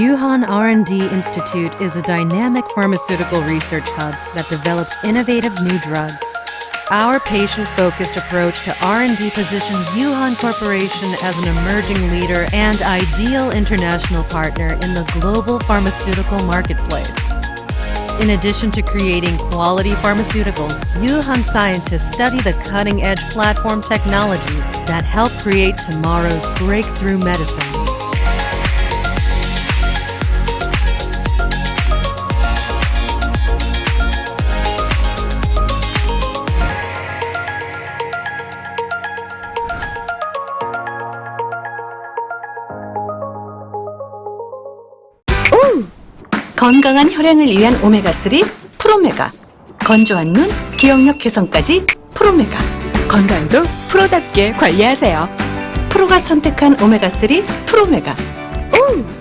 Yuhan R&D Institute is a dynamic pharmaceutical research hub that develops innovative new drugs. Our patient-focused approach to R&D positions Yuhan Corporation as an emerging leader and ideal international partner in the global pharmaceutical marketplace. In addition to creating quality pharmaceuticals, Yuhan scientists study the cutting-edge platform technologies that help create tomorrow's breakthrough medicines. 건강한 혈행을 위한 오메가3 프로메가, 건조한 눈, 기억력 개선까지 프로메가. 건강도 프로답게 관리하세요. 프로가 선택한 오메가3 프로메가.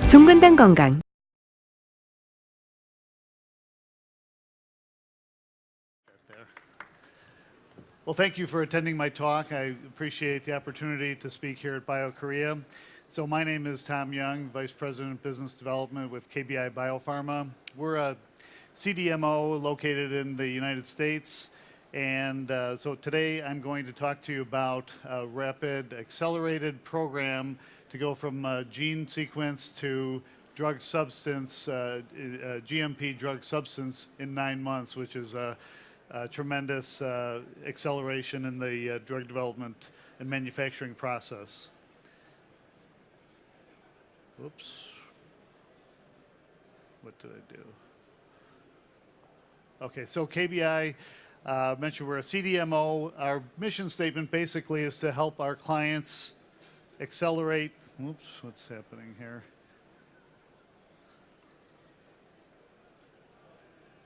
종근당 건강. Well, thank you for attending my talk. I appreciate the opportunity to speak here at BIO Korea. So my name is Tom Young, Vice President of Business Development with KBI Biopharma. We're a CDMO located in the United States. And so today I'm going to talk to you about a rapid accelerated program to go from gene sequence to drug substance, GMP drug substance in 9 months, which is a tremendous acceleration in the drug development and manufacturing process. Whoops. What did I do? Okay, so KBI, mentioned we're a CDMO. Our mission statement basically is to help our clients accelerate. Whoops, what's happening here?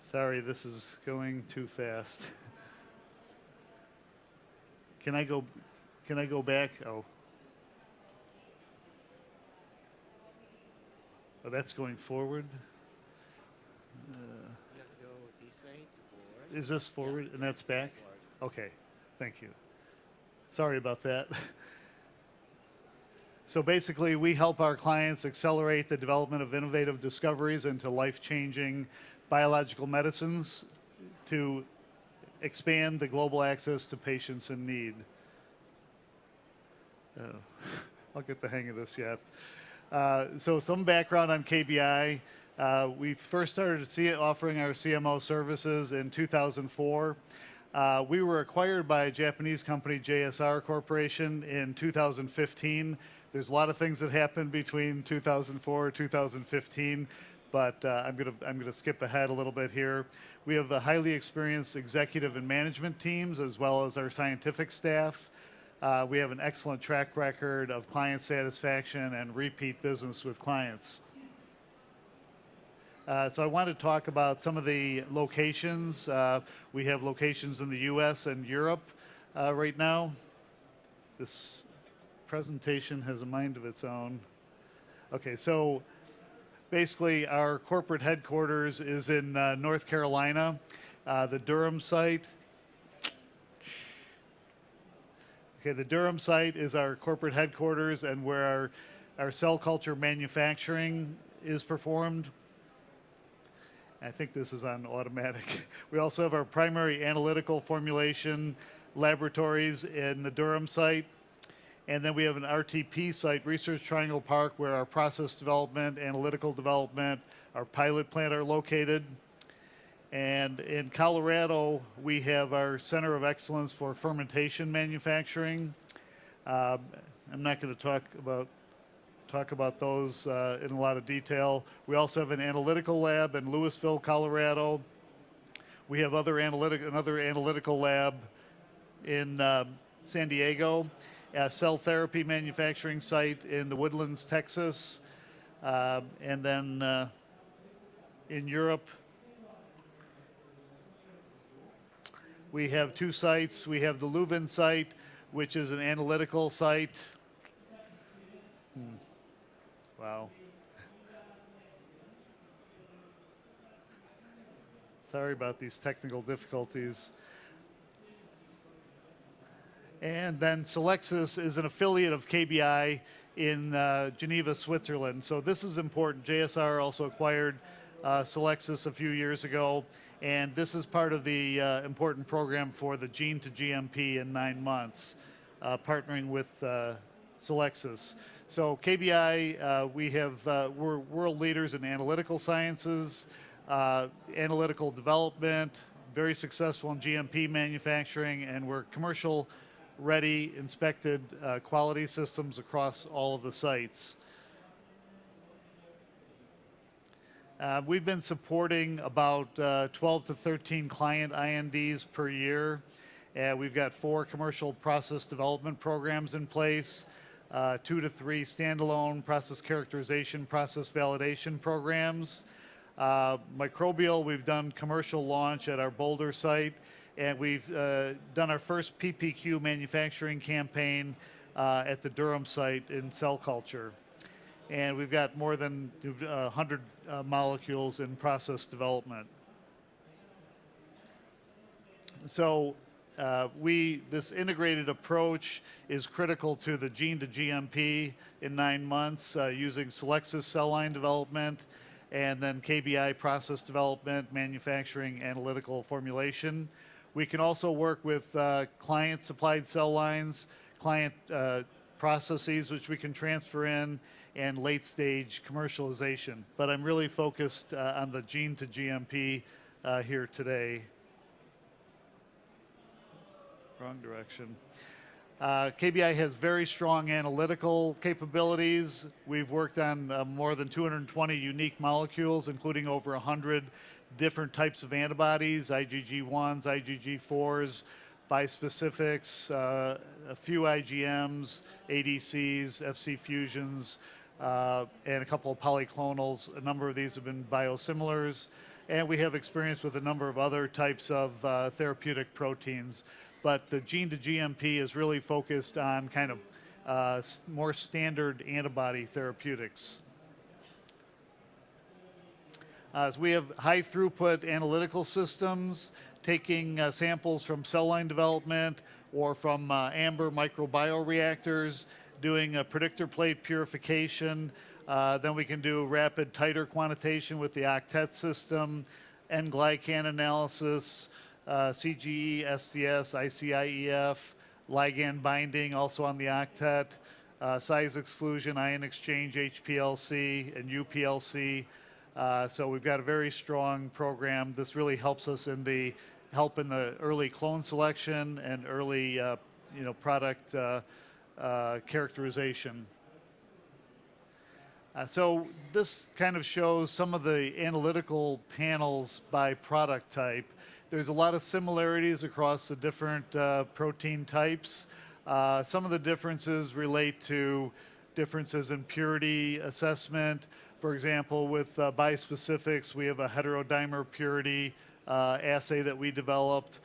Sorry, this is going too fast. Can I go back? Oh, that's going forward. You have to go this way to forward. Is this forward and that's back? Okay, thank you. Sorry about that. So basically, we help our clients accelerate the development of innovative discoveries into life-changing biological medicines to expand the global access to patients in need. I'll get the hang of this yet. So some background on KBI. We first started offering our CMO services in 2004. We were acquired by a Japanese company, JSR Corporation, in 2015. There's a lot of things that happened between 2004 and 2015, but I'm gonna skip ahead a little bit here. We have a highly experienced executive and management teams, as well as our scientific staff. We have an excellent track record of client satisfaction and repeat business with clients. So I want to talk about some of the locations. We have locations in the US and Europe right now. This presentation has a mind of its own. Okay, so basically our corporate headquarters is in North Carolina, the Durham site. Okay, the Durham site is our corporate headquarters and where our cell culture manufacturing is performed. I think this is on automatic. We also have our primary analytical formulation laboratories in the Durham site. And then we have an RTP site, Research Triangle Park, where our process development, analytical development, our pilot plant are located. And in Colorado, we have our Center of Excellence for Fermentation Manufacturing. I'm not going to talk about those in a lot of detail. We also have an analytical lab in Louisville, Colorado. We have another analytical lab in San Diego, a cell therapy manufacturing site in the Woodlands, Texas, and then in Europe, we have 2 sites. We have the Leuven site, which is an analytical site. Wow. Sorry about these technical difficulties. And then Solexis is an affiliate of KBI in Geneva, Switzerland. So this is important. JSR also acquired Solexis a few years ago, and this is part of the important program for the gene to GMP in 9 months, partnering with Solexis. So KBI, we're world leaders in analytical sciences, analytical development, very successful in GMP manufacturing, and we're commercial ready, inspected quality systems across all of the sites. We've been supporting about 12 to 13 client INDs per year. We've got 4 commercial process development programs in place, 2 to 3 standalone process characterization, process validation programs. Microbial, we've done commercial launch at our Boulder site, and we've done our first PPQ manufacturing campaign at the Durham site in cell culture. And we've got more than 100 molecules in process development. So this integrated approach is critical to the gene to GMP in 9 months using Solexis cell line development, and then KBI process development, manufacturing, analytical formulation. We can also work with client-supplied cell lines, client processes which we can transfer in, and late-stage commercialization. But I'm really focused on the gene to GMP here today. Wrong direction. KBI has very strong analytical capabilities. We've worked on more than 220 unique molecules, including over 100 different types of antibodies, IgG1s, IgG4s, bispecifics, a few IgMs, ADCs, FC fusions, and a couple of polyclonals. A number of these have been biosimilars. And we have experience with a number of other types of therapeutic proteins. But the gene to GMP is really focused on kind of more standard antibody therapeutics. So we have high throughput analytical systems, taking samples from cell line development or from amber microbioreactors, doing a predictor plate purification. Then we can do rapid titer quantitation with the octet system, N-glycan analysis, CGE, SDS, ICIEF, ligand binding also on the octet, size exclusion, ion exchange, HPLC, and UPLC. So we've got a very strong program. This really helps us in the early clone selection and early product characterization. So this kind of shows some of the analytical panels by product type. There's a lot of similarities across the different protein types. Some of the differences relate to differences in purity assessment. For example, with bispecifics, we have a heterodimer purity assay that we developed.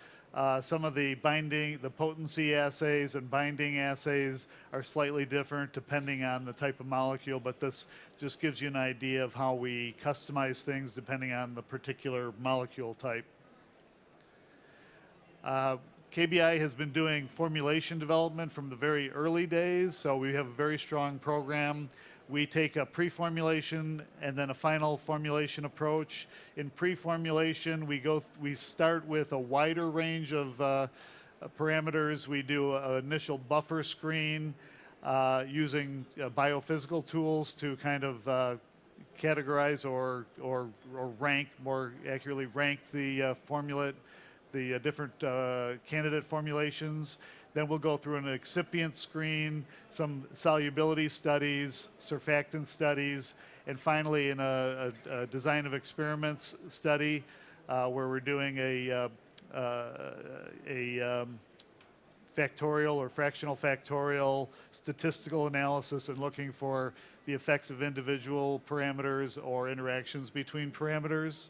Some of the potency assays and binding assays are slightly different depending on the type of molecule, but this just gives you an idea of how we customize things depending on the particular molecule type. KBI has been doing formulation development from the very early days, so we have a very strong program. We take a pre-formulation and then a final formulation approach. In pre-formulation, we start with a wider range of parameters. We do an initial buffer screen using biophysical tools to kind of categorize or rank, more accurately rank the the different candidate formulations. Then we'll go through an excipient screen, some solubility studies, surfactant studies, and finally in a design of experiments study where we're doing a factorial or fractional factorial statistical analysis and looking for the effects of individual parameters or interactions between parameters.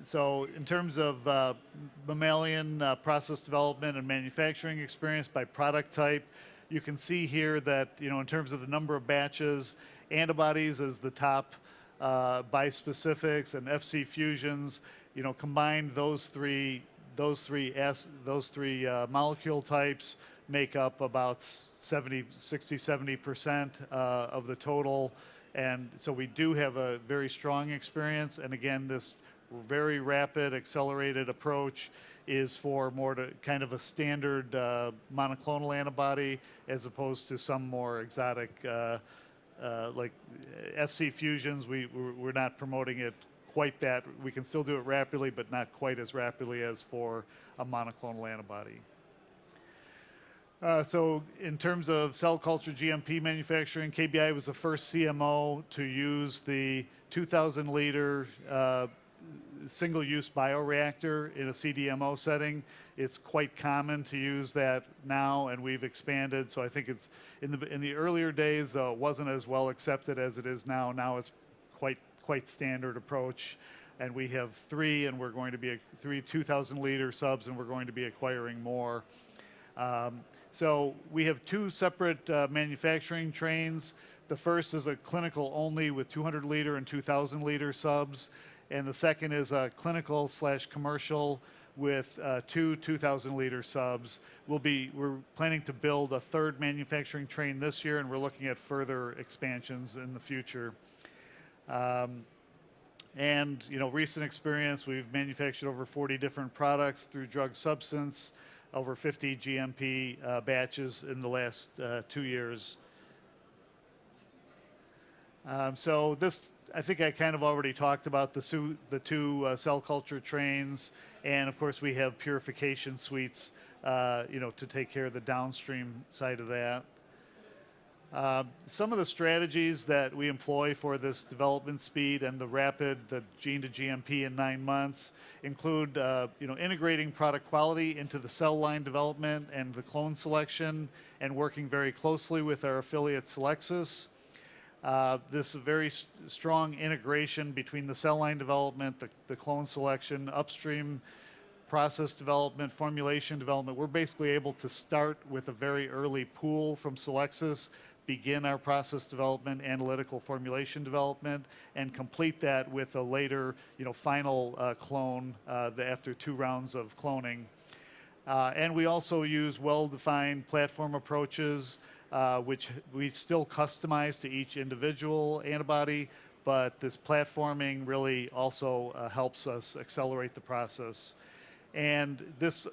So in terms of mammalian process development and manufacturing experience by product type, you can see here that, in terms of the number of batches, antibodies is the top, bispecifics and FC fusions, combined those three those three molecule types make up about 60-70% of the total. And so we do have a very strong experience. And again, this very rapid, accelerated approach is for more to kind of a standard monoclonal antibody, as opposed to some more exotic like FC fusions. We're not promoting it quite that. We can still do it rapidly, but not quite as rapidly as for a monoclonal antibody. So in terms of cell culture GMP manufacturing, KBI was the first CMO to use the 2,000 liter single-use bioreactor in a CDMO setting. It's quite common to use that now, and we've expanded. So I think it's in the earlier days, it wasn't as well accepted as it is now. Now it's quite standard approach, and we have three, and we're going to be three 2,000 liter subs, and we're going to be acquiring more. So we have two separate manufacturing trains. The first is a clinical only with 200 liter and 2,000 liter subs. And the second is a clinical/commercial with two 2,000 liter subs. We're planning to build a third manufacturing train this year, and we're looking at further expansions in the future. And recent experience, we've manufactured over 40 different products through drug substance, over 50 GMP batches in the last 2 years. So this, I think I kind of already talked about the two cell culture trains, and of course we have purification suites, to take care of the downstream side of that. Some of the strategies that we employ for this development speed and the gene to GMP in 9 months include, integrating product quality into the cell line development and the clone selection, and working very closely with our affiliate Selexis. This very strong integration between the cell line development, the clone selection, upstream process development, formulation development. We're basically able to start with a very early pool from Selexis, begin our process development, analytical formulation development, and complete that with a later, final clone after 2 rounds of cloning. And we also use well-defined platform approaches, which we still customize to each individual antibody, but this platforming really also helps us accelerate the process. And this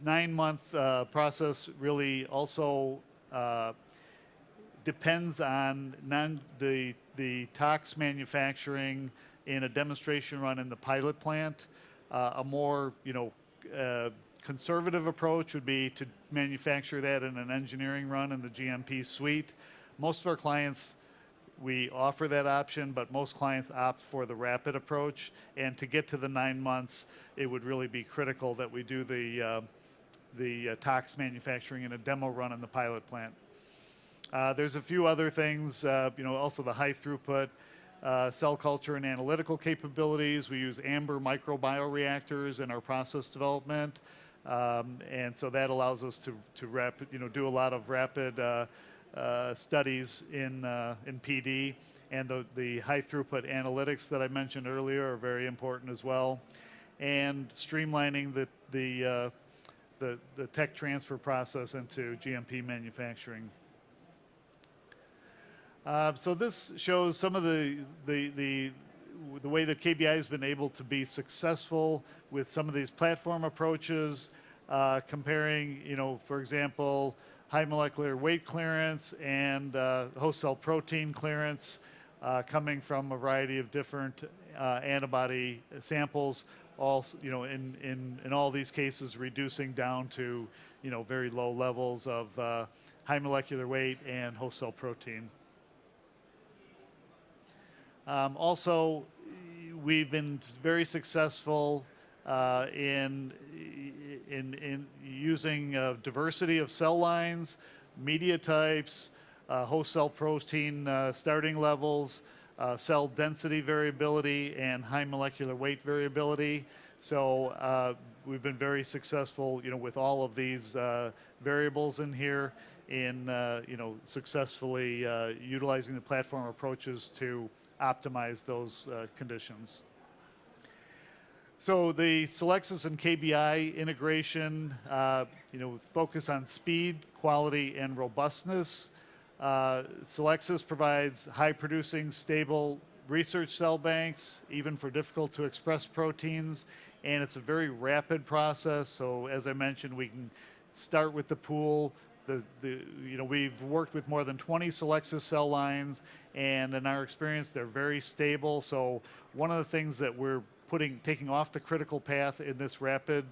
9-month process really also depends on the tox manufacturing in a demonstration run in the pilot plant. A more conservative approach would be to manufacture that in an engineering run in the GMP suite. Most of our clients, we offer that option, but most clients opt for the rapid approach. And to get to the 9 months, it would really be critical that we do the tox manufacturing in a demo run in the pilot plant. There's a few other things, also the high throughput cell culture and analytical capabilities. We use Amber microbioreactors in our process development. And so that allows us to do a lot of rapid studies in PD. And the high throughput analytics that I mentioned earlier are very important as well. And streamlining the tech transfer process into GMP manufacturing. So this shows some of the way that KBI has been able to be successful with some of these platform approaches, comparing, for example, high molecular weight clearance and host cell protein clearance, coming from a variety of different antibody samples. Also, in all these cases, reducing down to very low levels of high molecular weight and host cell protein. Also, we've been very successful in using diversity of cell lines, media types, host cell protein starting levels, cell density variability, and high molecular weight variability. So we've been very successful, with all of these variables in here in, successfully utilizing the platform approaches to optimize those conditions. So the Solexis and KBI integration, focus on speed, quality, and robustness. Solexis provides high-producing, stable research cell banks, even for difficult-to-express proteins, and it's a very rapid process. So as I mentioned, we can start with the pool. We've worked with more than 20 Solexis cell lines, and in our experience, they're very stable. So one of the things that we're taking off the critical path in this rapid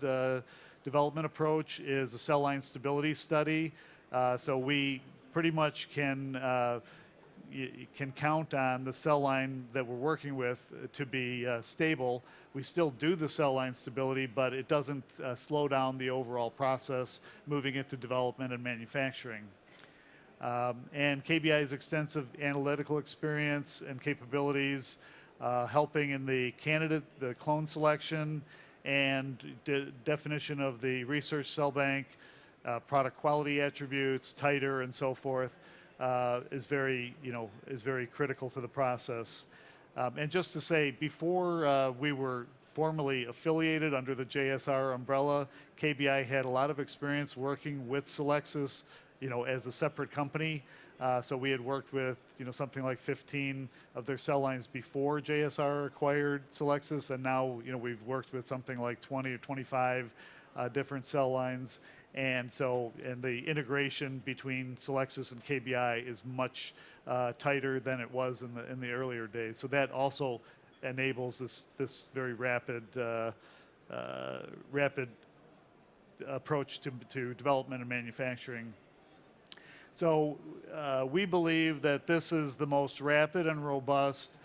development approach is a cell line stability study. So we pretty much can count on the cell line that we're working with to be stable. We still do the cell line stability, but it doesn't slow down the overall process moving into development and manufacturing. And KBI's extensive analytical experience and capabilities helping in the clone selection and definition of the research cell bank, product quality attributes, titer, and so forth, is very critical to the process. And just to say, before we were formally affiliated under the JSR umbrella, KBI had a lot of experience working with Solexis, as a separate company. So we had worked with, something like 15 of their cell lines before JSR acquired Solexis, and now, we've worked with something like 20 or 25 different cell lines. And the integration between Solexis and KBI is much tighter than it was in the earlier days. So that also enables this very rapid approach to development and manufacturing. So we believe that this is the most rapid and robust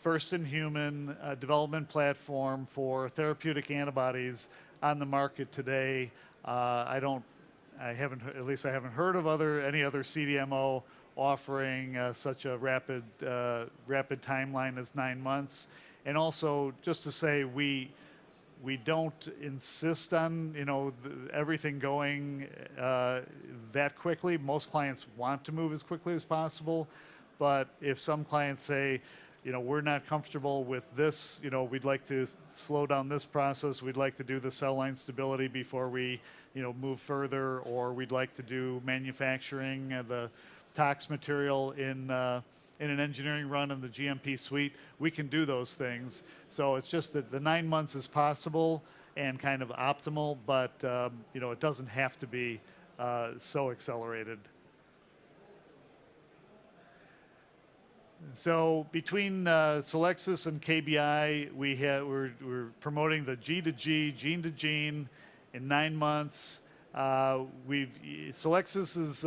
first-in-human development platform for therapeutic antibodies on the market today. I haven't heard of any other CDMO offering such a rapid timeline as 9 months. And also, just to say, we don't insist on everything going that quickly. Most clients want to move as quickly as possible, but if some clients say, we're not comfortable with this, we'd like to slow down this process, we'd like to do the cell line stability before we move further, or we'd like to do manufacturing the tox material in an engineering run in the GMP suite, we can do those things. So it's just that the 9 months is possible and kind of optimal, but it doesn't have to be so accelerated. So between Solexis and KBI, we're promoting the G to G, gene to gene in 9 months. Solexis's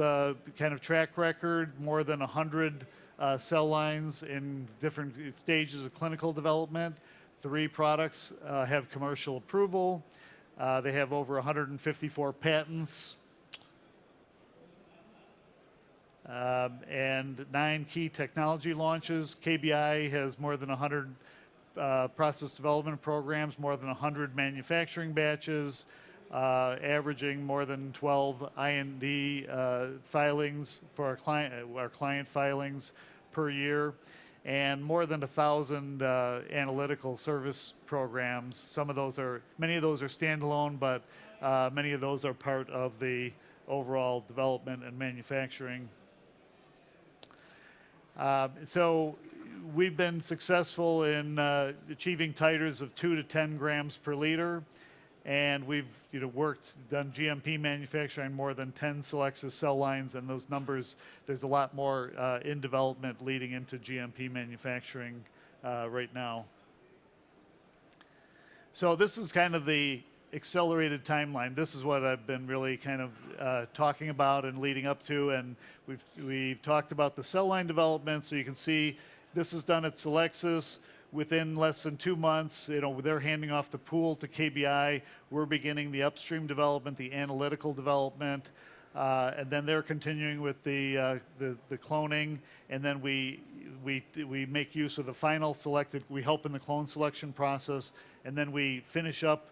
kind of track record, more than 100 cell lines in different stages of clinical development. 3 products have commercial approval. They have over 154 patents. And 9 key technology launches. KBI has more than 100 process development programs, more than 100 manufacturing batches, averaging more than 12 IND filings for our client filings per year, and more than 1,000 analytical service programs. Many of those are standalone, but many of those are part of the overall development and manufacturing. So we've been successful in achieving titers of 2 to 10 grams per liter, and we've done GMP manufacturing on more than 10 Solexis cell lines, and those numbers, there's a lot more in development leading into GMP manufacturing right now. So this is kind of the accelerated timeline. This is what I've been really kind of talking about and leading up to, and we've talked about the cell line development. So you can see this is done at Solexis within less than 2 months. They're handing off the pool to KBI. We're beginning the upstream development, the analytical development, and then they're continuing with the cloning, and then we make use of the final selected. We help in the clone selection process, and then we finish up.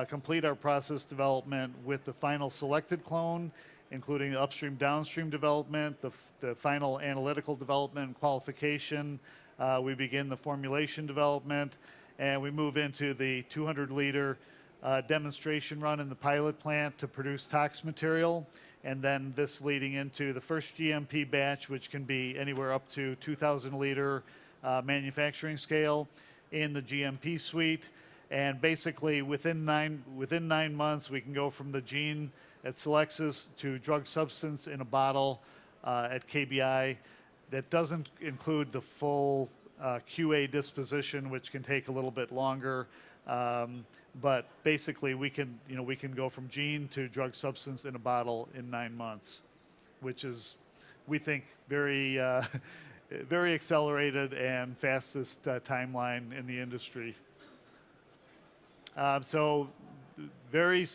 Complete our process development with the final selected clone, including the upstream, downstream development, the final analytical development and qualification. We begin the formulation development, and we move into the 200-liter demonstration run in the pilot plant to produce tox material, and then this leading into the first GMP batch, which can be anywhere up to 2,000-liter manufacturing scale in the GMP suite. And basically, within nine months, we can go from the gene at Selexis to drug substance in a bottle at KBI. That doesn't include the full QA disposition, which can take a little bit longer. But basically, we can go from gene to drug substance in a bottle in 9 months, which is, we think, very very accelerated and fastest timeline in the industry. So very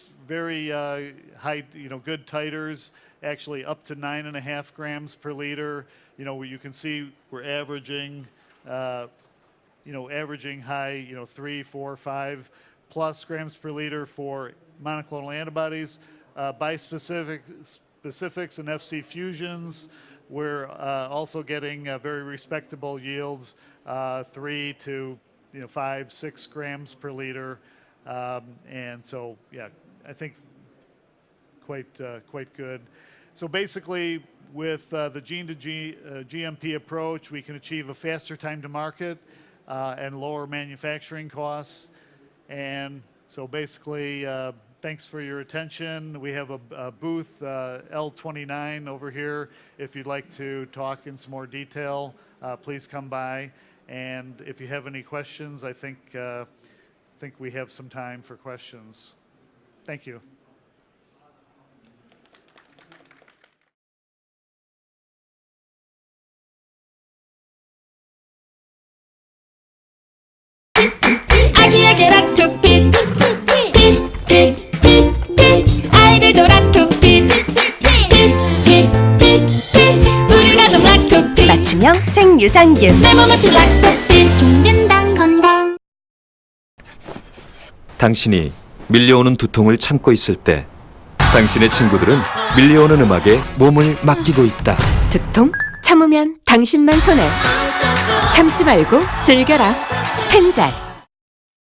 high, good titers, actually up to 9.5 grams per liter. You can see we're averaging, averaging high, 3, 4, 5 plus grams per liter for monoclonal antibodies, bispecifics and FC fusions. We're also getting very respectable yields, 3 to 5, 6 grams per liter. And so, yeah, I think quite good. So basically, with the gene to GMP approach, we can achieve a faster time to market and lower manufacturing costs. And so basically, thanks for your attention. We have a booth, L29 over here. If you'd like to talk in some more detail, please come by. And if you have any questions, I think we have some time for questions. Thank you. 아기에게 라투핏 핏핏핏핏 아이들도 라투핏 핏핏핏핏 우리 가족 라투핏 맞춤형 생유산균. 내 몸에 피 라투핏 종근당 건강. 당신이 밀려오는 두통을 참고 있을 때 당신의 친구들은 밀려오는 음악에 몸을 맡기고 있다. 두통? 참으면 당신만 손해. 참지 말고 즐겨라. 펜잘.